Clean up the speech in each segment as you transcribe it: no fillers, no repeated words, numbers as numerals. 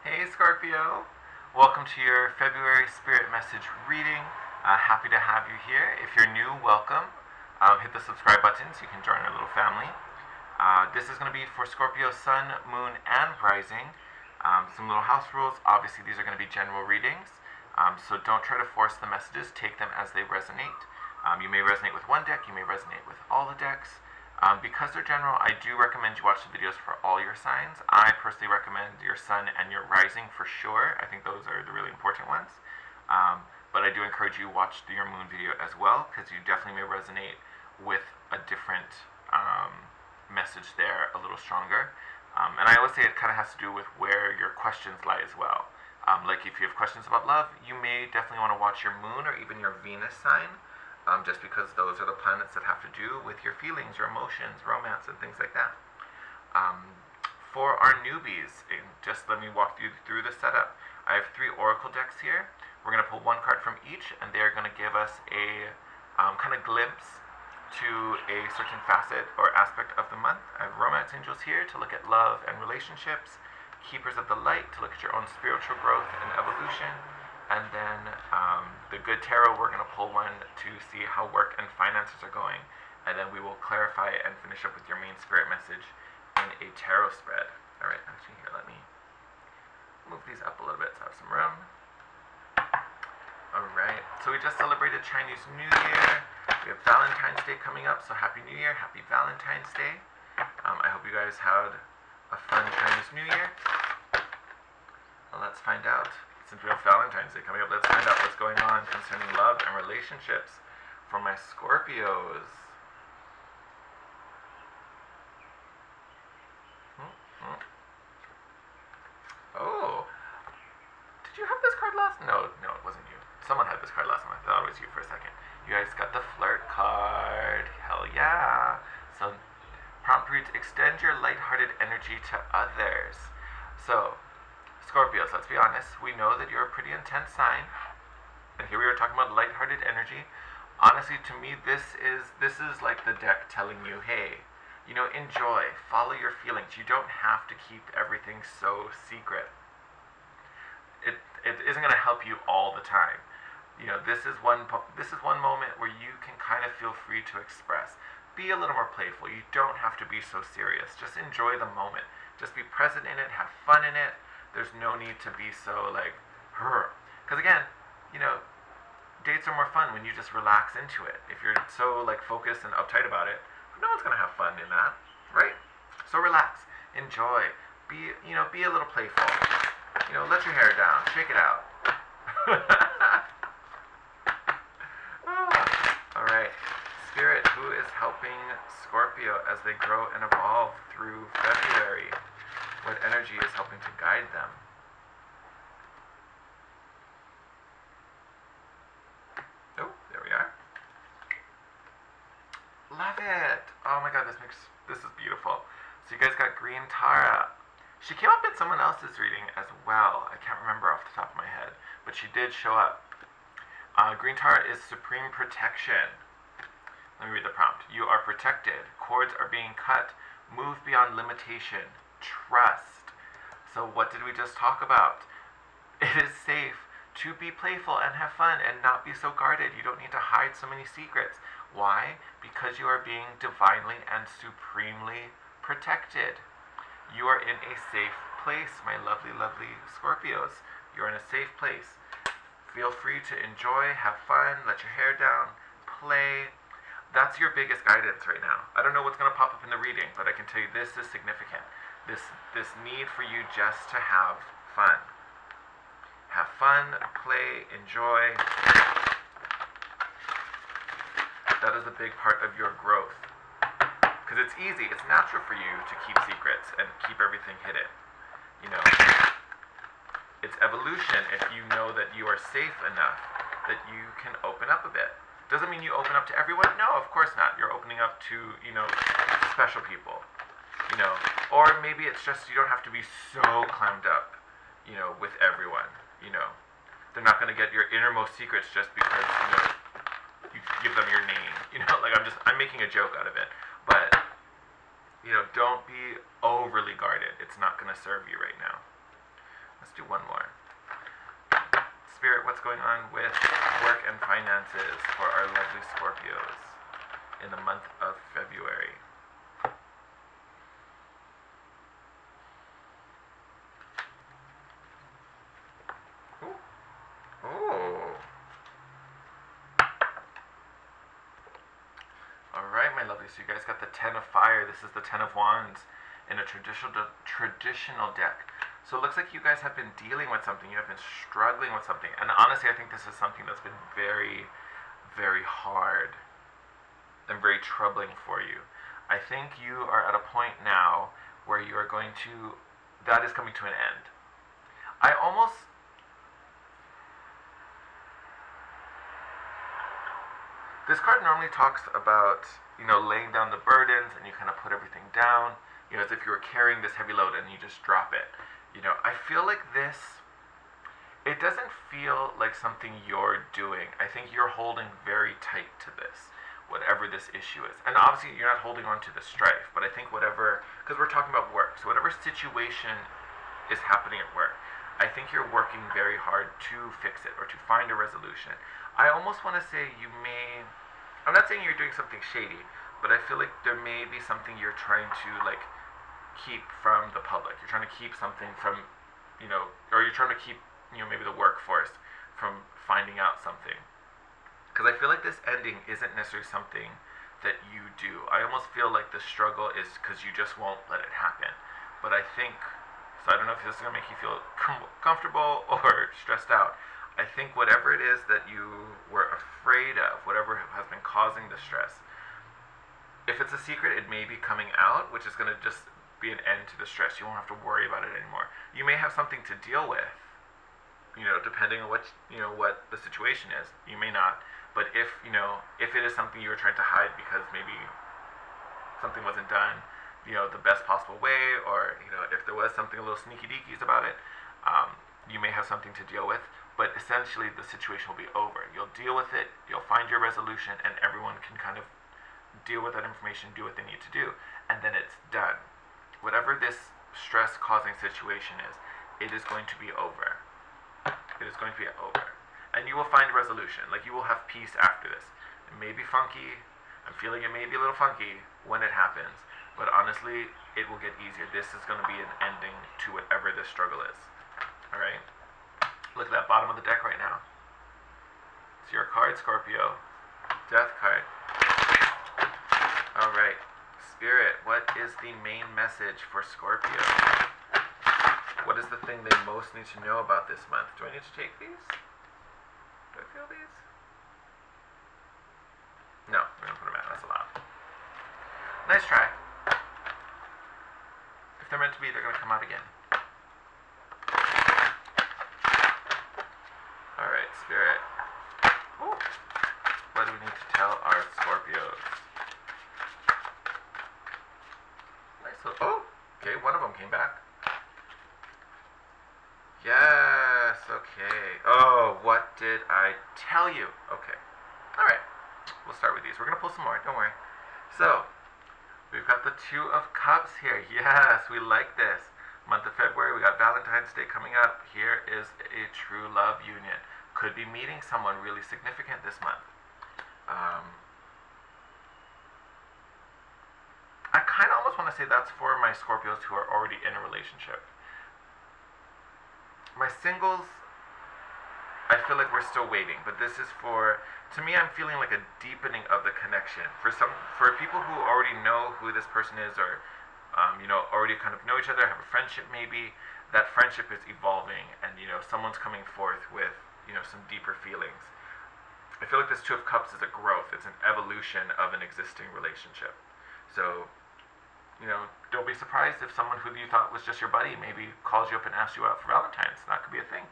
Hey Scorpio, welcome to your February Spirit Message reading. Happy to have you here. If you're new, welcome. Hit the subscribe button so you can join our little family. This is going to be for Scorpio Sun, Moon, and Rising. Some little house rules. Obviously, these are going to be general readings, so don't try to force the messages. Take them as they resonate. You may resonate with one deck, you may resonate with all the decks. Because they're general, I do recommend you watch the videos for all your signs. I personally recommend your sun and your rising for sure. I think those are the really important ones. But I do encourage you to watch your moon video as well, because you definitely may resonate with a different message there, a little stronger. And I always say it kind of has to do with where your questions lie as well. Like if you have questions about love, you may definitely want to watch your moon or even your Venus sign. Just because those are the planets that have to do with your feelings, your emotions, romance, and things like that. For our newbies, just let me walk you through the setup. I have 3 oracle decks here. We're going to pull one card from each, and they're going to give us a kind of glimpse to a certain facet or aspect of the month. I have romance angels here to look at love and relationships, keepers of the light to look at your own spiritual growth and evolution, and then the good tarot, we're going to pull one to see how work and finances are going, and then we will clarify and finish up with your main spirit message in a tarot spread. Alright, actually here, let me move these up a little bit so I have some room. Alright, so we just celebrated Chinese New Year. We have Valentine's Day coming up, so Happy New Year, Happy Valentine's Day. I hope you guys had a fun Chinese New Year. Well, let's find out. Since we have Valentine's Day coming up, let's find out what's going on concerning love and relationships for my Scorpios. Oh, did you have this card last? No, it wasn't you. Someone had this card last time. I thought it was you for a second. You guys got the flirt card. Hell yeah. So, prompt reads, extend your lighthearted energy to others. So, Scorpios, let's be honest, we know that you're a pretty intense sign, and here we are talking about lighthearted energy. Honestly, to me, this is like the deck telling you, hey, enjoy, follow your feelings. You don't have to keep everything so secret. It isn't going to help you all the time. This is one moment where you can kind of feel free to express. Be a little more playful. You don't have to be so serious. Just enjoy the moment. Just be present in it, have fun in it. There's no need to be so like, because again, dates are more fun when you just relax into it. If you're so like focused and uptight about it, no one's gonna have fun in that, right? So relax, enjoy, be a little playful. Let your hair down, shake it out. All right, Spirit, who is helping Scorpio as they grow and evolve through February? What energy is helping to guide them? Oh, there we are. Love it. Oh my god, this is beautiful. So you guys got Green Tara. She came up in someone else's reading as well. I can't remember off the top of my head, but she did show up. Green Tara is supreme protection. Let me read the prompt. You are protected. Cords are being cut. Move beyond limitation. Trust. So what did we just talk about? It is safe to be playful and have fun and not be so guarded. You don't need to hide so many secrets. Why? Because you are being divinely and supremely protected. You are in a safe place, my lovely, lovely Scorpios. You're in a safe place. Feel free to enjoy, have fun, let your hair down, play. That's your biggest guidance right now. I don't know what's going to pop up in the reading, but I can tell you this is significant. This need for you just to have fun. Have fun, play, enjoy. That is a big part of your growth. Because it's easy, it's natural for you to keep secrets and keep everything hidden. It's evolution if you know that you are safe enough that you can open up a bit. Doesn't mean you open up to everyone. No, of course not. You're opening up to, special people. Or maybe it's just you don't have to be so clammed up, with everyone. They're not going to get your innermost secrets just because, you give them your name. Like I'm making a joke out of it. But, don't be overly guarded. It's not going to serve you right now. Let's do Spirit, what's going on with work and finances for our lovely Scorpios in the month of February? Ooh. Ooh. Alright, my lovely, so you guys got the Ten of Fire. This is the Ten of Wands in a traditional deck. So it looks like you guys have been dealing with something. You have been struggling with something. And honestly, I think this is something that's been very, very hard and very troubling for you. I think you are at a point now where you are going to, that is coming to an end. This card normally talks about, laying down the burdens and you kind of put everything down, as if you were carrying this heavy load and you just drop it. I feel like it doesn't feel like something you're doing. I think you're holding very tight to this, whatever this issue is. And obviously you're not holding on to the strife, but I think because we're talking about work, so whatever situation is happening at work, I think you're working very hard to fix it or to find a resolution. I almost want to say I'm not saying you're doing something shady, but I feel like there may be something you're trying to keep from the public. You're trying to keep something from, or you're trying to keep, maybe the workforce from finding out something. Because I feel like this ending isn't necessarily something that you do. I almost feel like the struggle is because you just won't let it happen. But I think, so I don't know if this is going to make you feel comfortable or stressed out. I think whatever it is that you were afraid of, whatever has been causing the stress, if it's a secret, it may be coming out, which is going to just be an end to the stress. You won't have to worry about it anymore. You may have something to deal with, depending on what the situation is. You may not, but if it is something you were trying to hide because maybe something wasn't done, the best possible way, or if there was something a little sneaky deakies about it, you may have something to deal with. But essentially, the situation will be over. You'll deal with it. You'll find your resolution, and everyone can kind of deal with that information, do what they need to do, and then it's done. Whatever this stress-causing situation is, it is going to be over. It is going to be over. And you will find a resolution. You will have peace after this. It may be funky. I'm feeling it may be a little funky when it happens. But honestly, it will get easier. This is going to be an ending to whatever this struggle is. Alright? Look at that bottom of the deck right now. It's your card, Scorpio. Death card. Alright. Spirit, what is the main message for Scorpio? What is the thing they most need to know about this month? Do I need to take these? Do I feel these? No, we're going to put them out. That's allowed. Nice try. If they're meant to be, they're going to come out again. Alright, Spirit. Ooh. What do we need to tell our Scorpios? Oh, okay, one of them came back. Yes, okay. Oh, what did I tell you? Okay. Alright, we'll start with these. We're going to pull some more, don't worry. So, we've got the Two of Cups here. Yes, we like this. Month of February, we got Valentine's Day coming up. Here is a true love union. Could be meeting someone really significant this month. I kind of almost want to say that's for my Scorpios who are already in a relationship. My singles, I feel like we're still waiting, but this is to me, I'm feeling like a deepening of the connection. For people who already know who this person is, or, already kind of know each other, have a friendship maybe, that friendship is evolving, and, someone's coming forth with, some deeper feelings. I feel like this Two of Cups is a growth. It's an evolution of an existing relationship. So, don't be surprised if someone who you thought was just your buddy maybe calls you up and asks you out for Valentine's. That could be a thing.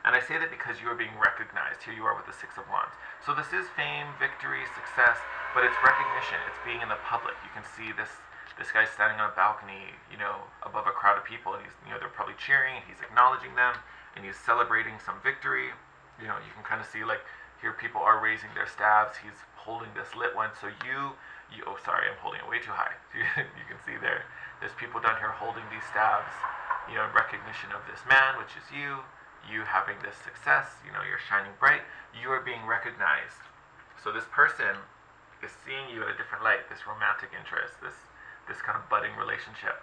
And I say that because you are being recognized. Here you are with the Six of Wands. So this is fame, victory, success, but it's recognition. It's being in the public. You can see this guy standing on a balcony, above a crowd of people, and he's, they're probably cheering, and he's acknowledging them, and he's celebrating some victory. You can kind of see, here people are raising their staves. He's holding this lit one. So oh, sorry, I'm holding it way too high. You can see there's people down here holding these staves, in recognition of this man, which is you. you having this success, you're shining bright, you are being recognized. So this person is seeing you in a different light, this romantic interest, this kind of budding relationship.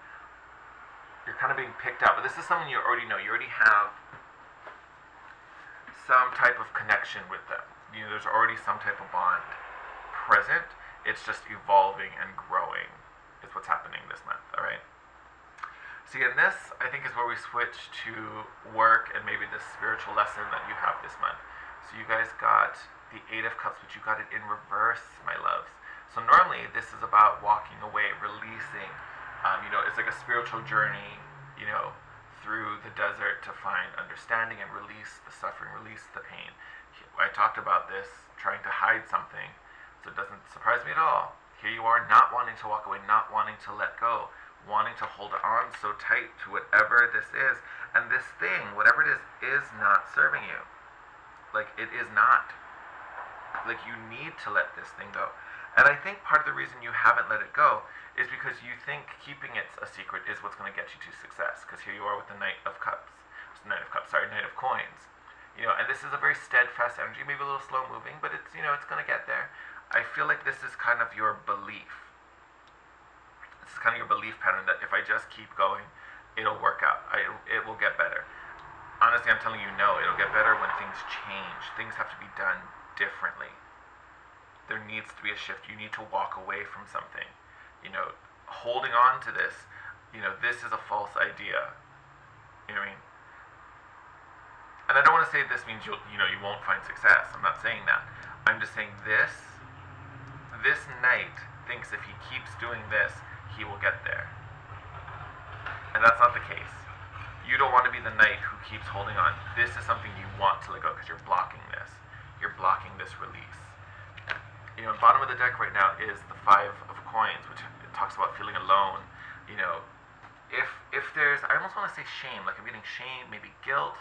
You're kind of being picked up. But this is someone you already know. You already have some type of connection with them. There's already some type of bond present. It's just evolving and growing is what's happening this month, all right? See, and this, I think, is where we switch to work and maybe the spiritual lesson that you have this month. So you guys got the Eight of Cups, but you got it in reverse, my loves. So normally, this is about walking away, releasing. It's like a spiritual journey, through the desert to find understanding and release the suffering, release the pain. I talked about this, trying to hide something, so it doesn't surprise me at all. Here you are, not wanting to walk away, not wanting to let go, wanting to hold on so tight to whatever this is. And this thing, whatever it is not serving you. Like, it is not. Like, you need to let this thing go. And I think part of the reason you haven't let it go is because you think keeping it a secret is what's going to get you to success. Because here you are with the Knight of Coins. And this is a very steadfast energy, maybe a little slow moving, but it's, it's going to get there. I feel like this is kind of your belief. This is kind of your belief pattern that if I just keep going, it'll work out. It will get better. Honestly, I'm telling you, no, it'll get better when things change. Things have to be done differently. There needs to be a shift. You need to walk away from something. Holding on to this, this is a false idea. You know what I mean? And I don't want to say this means you won't find success. I'm not saying that. I'm just saying this knight thinks if he keeps doing this, he will get there. And that's not the case. You don't want to be the knight who keeps holding on. This is something you want to let go because you're blocking this. You're blocking this release. Bottom of the deck right now is the Five of Coins, which talks about feeling alone. If there's, I almost want to say shame, like I'm getting shame, maybe guilt.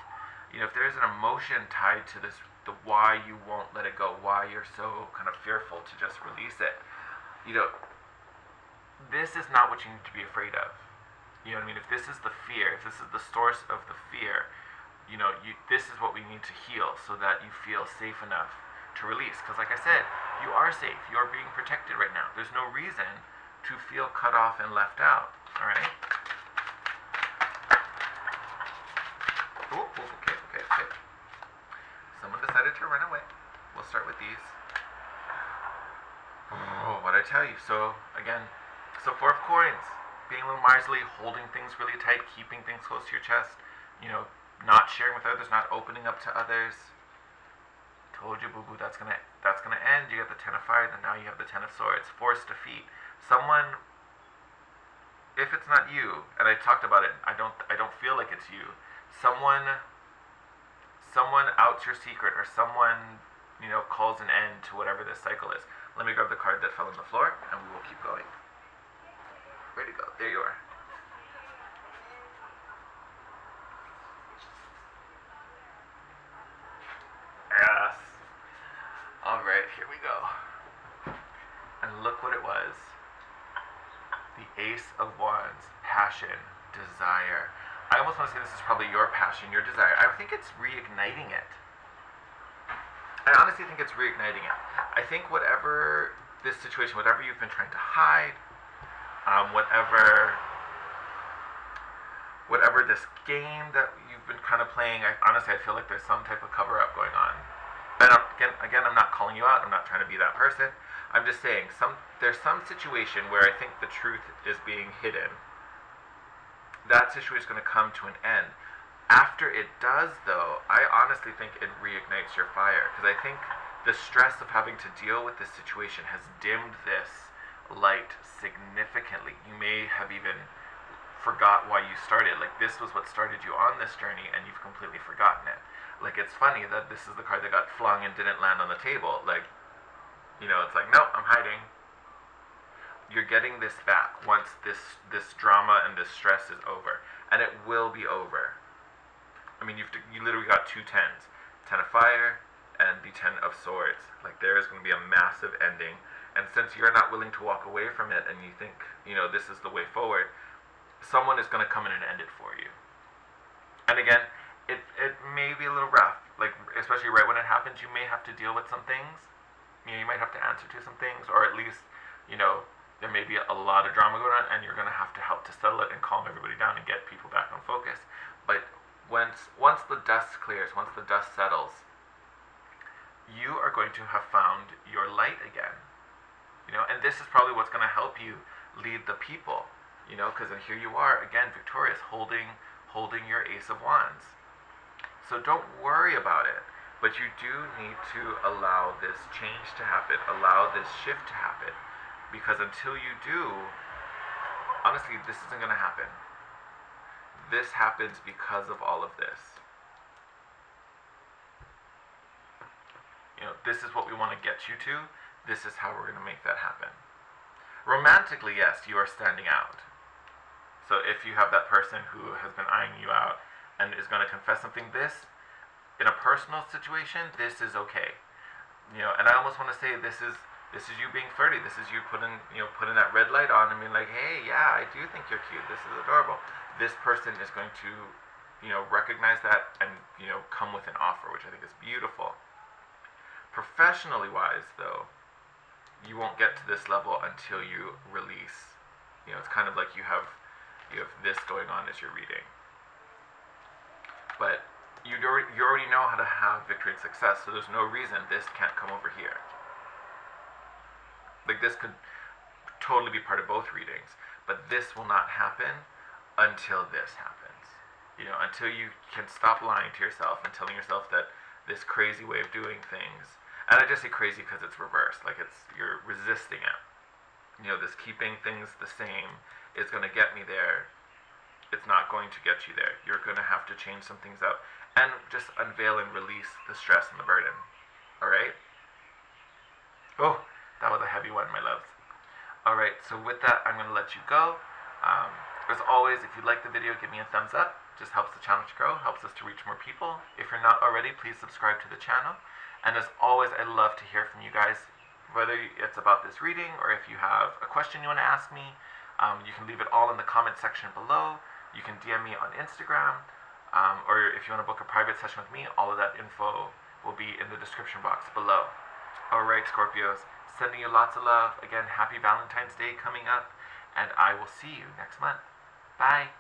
If there's an emotion tied to this, the why you won't let it go, why you're so kind of fearful to just release it, this is not what you need to be afraid of. You know what I mean? If this is the fear, if this is the source of the fear, this is what we need to heal so that you feel safe enough to release. Because like I said, you are safe. You are being protected right now. There's no reason to feel cut off and left out. All right? Okay. Someone decided to run away. We'll start with these. Oh, what'd I tell you? So, again, Four of Coins. Being a little miserly, holding things really tight, keeping things close to your chest, not sharing with others, not opening up to others. Told you, boo-boo, that's gonna end. You got the Ten of Fire, then now you have the Ten of Swords. Forced defeat. Someone, if it's not you, and I talked about it, I don't feel like it's you. Someone outs your secret, or someone, calls an end to whatever this cycle is. Let me grab the card that fell on the floor, and we will keep going. Where'd it go? There you are. Yes. Alright, here we go. And look what it was. The Ace of Wands. Passion. Desire. I almost want to say this is probably your passion, your desire. I think it's reigniting it. I honestly think it's reigniting it. I think whatever this situation, whatever you've been trying to hide, whatever this game that you've been kind of playing, honestly, I feel like there's some type of cover-up going on. And again, I'm not calling you out. I'm not trying to be that person. I'm just saying there's some situation where I think the truth is being hidden. That situation is going to come to an end. After it does, though, I honestly think it reignites your fire. Because I think the stress of having to deal with this situation has dimmed this light significantly. You may have even forgot why you started. Like, this was what started you on this journey, and you've completely forgotten it. Like, it's funny that this is the card that got flung and didn't land on the table. Like, it's like, nope, I'm hiding. You're getting this back once this drama and this stress is over. And it will be over. I mean, you literally got two tens. Ten of Fire and the Ten of Swords. Like, there is going to be a massive ending. And since you're not willing to walk away from it and you think, this is the way forward, someone is going to come in and end it for you. And again, it may be a little rough. Like, especially right when it happens, you may have to deal with some things. You might have to answer to some things, or at least, there may be a lot of drama going on, and you're going to have to help to settle it and calm everybody down and get people back on focus. But once the dust clears, once the dust settles, you are going to have found your light again. And this is probably what's going to help you lead the people. Because here you are again, victorious, holding your Ace of Wands. So don't worry about it, but you do need to allow this change to happen, allow this shift to happen, because until you do, honestly, this isn't going to happen. This happens because of all of this. This is what we want to get you to. This is how we're going to make that happen. Romantically, yes, you are standing out. So if you have that person who has been eyeing you out and is going to confess something, in a personal situation, this is okay. And I almost want to say this is you being flirty. This is you putting that red light on and being like, hey, yeah, I do think you're cute. This is adorable. This person is going to, recognize that and, come with an offer, which I think is beautiful. Professionally wise, though, you won't get to this level until you release. It's kind of like you have this going on as you're reading. But you already know how to have victory and success, so there's no reason this can't come over here. Like, this could totally be part of both readings, but this will not happen until this happens. Until you can stop lying to yourself and telling yourself that this crazy way of doing things, and I just say crazy because it's reversed, like you're resisting it. This keeping things the same is going to get me there. It's not going to get you there. You're going to have to change some things up and just unveil and release the stress and the burden. Alright? Oh, that was a heavy one, my loves. Alright, so with that, I'm going to let you go. As always, if you like the video, give me a thumbs up. Just helps the channel to grow, helps us to reach more people. If you're not already, please subscribe to the channel. And as always, I love to hear from you guys, whether it's about this reading or if you have a question you want to ask me. You can leave it all in the comment section below. You can DM me on Instagram, or if you want to book a private session with me, all of that info will be in the description box below. Alright, Scorpios, sending you lots of love. Again, happy Valentine's Day coming up, and I will see you next month. Bye!